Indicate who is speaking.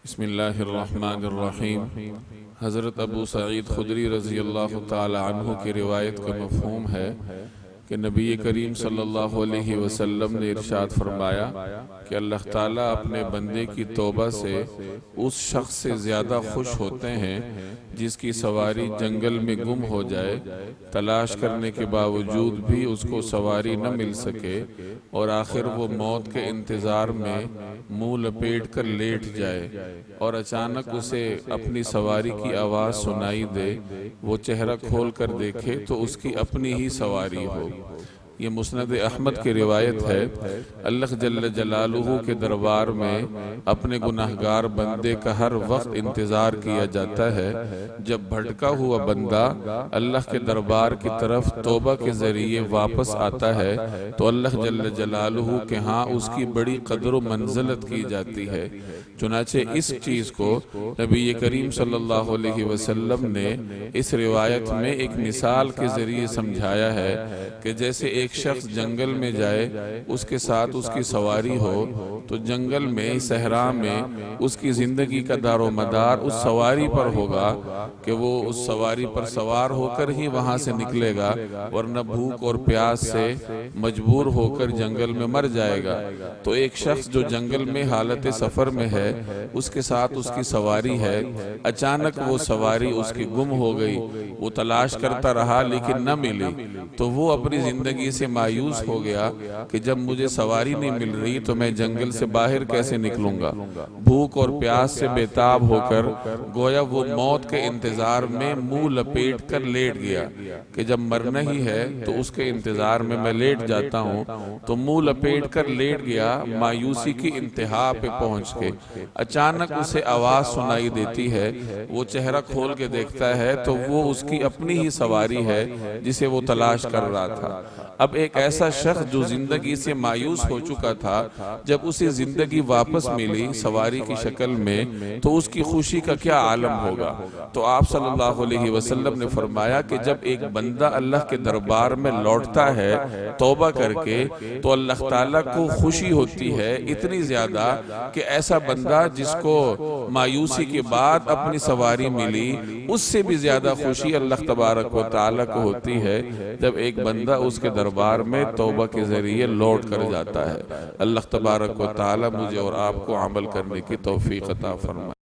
Speaker 1: बिस्मिल्लाहिर्रहमानिर्रहीम। हज़रत अबू सईद खुदरी रज़ी अल्लाह ताला अन्हु की रिवायत का मफ़हूम है कि नबी करीम सल्लल्लाहु अलैहि वसल्लम ने इरशाद फरमाया कि अल्लाह ताला अपने बंदे की तौबा से उस शख्स से ज़्यादा खुश होते हैं जिसकी सवारी जंगल में गुम हो जाए, तलाश करने के बावजूद भी उसको सवारी न मिल सके और आखिर वो मौत के इंतज़ार में मुंह लपेट कर लेट जाए और अचानक उसे अपनी सवारी की आवाज़ सुनाई दे, वो चेहरा खोल कर देखे तो उसकी अपनी ही सवारी हो। ये मुस्नद अहमद की रिवायत है। अल्लाह जल्ल जलालुहु के दरबार में अपने गुनाहगार बंदे का हर वक्त इंतज़ार किया जाता है। जब भटका हुआ बंदा अल्लाह के दरबार की तरफ तौबा के ज़रिए वापस आता है तो अल्लाह जल्ल जलालुहु के यहाँ उसकी बड़ी कदर व मंज़िलत की जाती है। चुनाचे इस चीज़ को नबी करीम सल्लल्लाहु अलैहि वसल्लम ने इस रिवायत में एक मिसाल के ज़रिए समझाया है कि जैसे एक शख्स जंगल में जाए, उसके साथ उसकी सवारी हो, तो जंगल में सहरा में उसकी ज़िंदगी का दारो मदार उस सवारी पर होगा कि वो उस सवारी पर सवार होकर ही वहाँ से निकलेगा, वरना भूख और प्यास से मजबूर होकर जंगल में मर जाएगा। तो एक शख्स जो जंगल में हालत सफ़र में है, उसके साथ उसकी सवारी है, अचानक वो सवारी उसकी गुम हो गई, वो तलाश करता रहा लेकिन न मिली, तो वो अपनी ज़िंदगी से मायूस हो गया कि जब मुझे सवारी नहीं मिल रही तो मैं जंगल से बाहर कैसे निकलूंगा। भूख और प्यास से बेताब होकर गोया वो मौत के इंतजार में मुंह लपेट कर लेट गया कि जब मरना ही है तो उसके इंतजार में मैं लेट जाता हूँ। तो मुंह लपेट कर लेट गया, मायूसी की इंतहा पे पहुंच के अचानक उसे आवाज सुनाई देती है। वो चेहरा खोल के देखता है तो वो उसकी अपनी ही सवारी है जिसे वो तलाश कर रहा था। अब एक ऐसा शख्स जो जिंदगी से मायूस हो चुका था, जब उसे जिंदगी वापस मिली सवारी की शक्ल में, तो उसकी खुशी का क्या आलम होगा। तो आप सल्लल्लाहु अलैहि वसल्लम ने फरमाया कि जब एक बंदा अल्लाह के दरबार में लौटता है तौबा करके, तो अल्लाह ताला को खुशी होती है इतनी ज्यादा कि ऐसा बंदा जिसको मायूसी के बाद अपनी सवारी मिली, उससे भी ज्यादा खुशी अल्लाह तबारक व तआला को होती है जब एक बंदा उसके दरबार में तौबा के जरिए लौट कर जाता है। अल्लाह तबारक व तआला मुझे और आपको अमल करने की तौफीक अता फरमाए।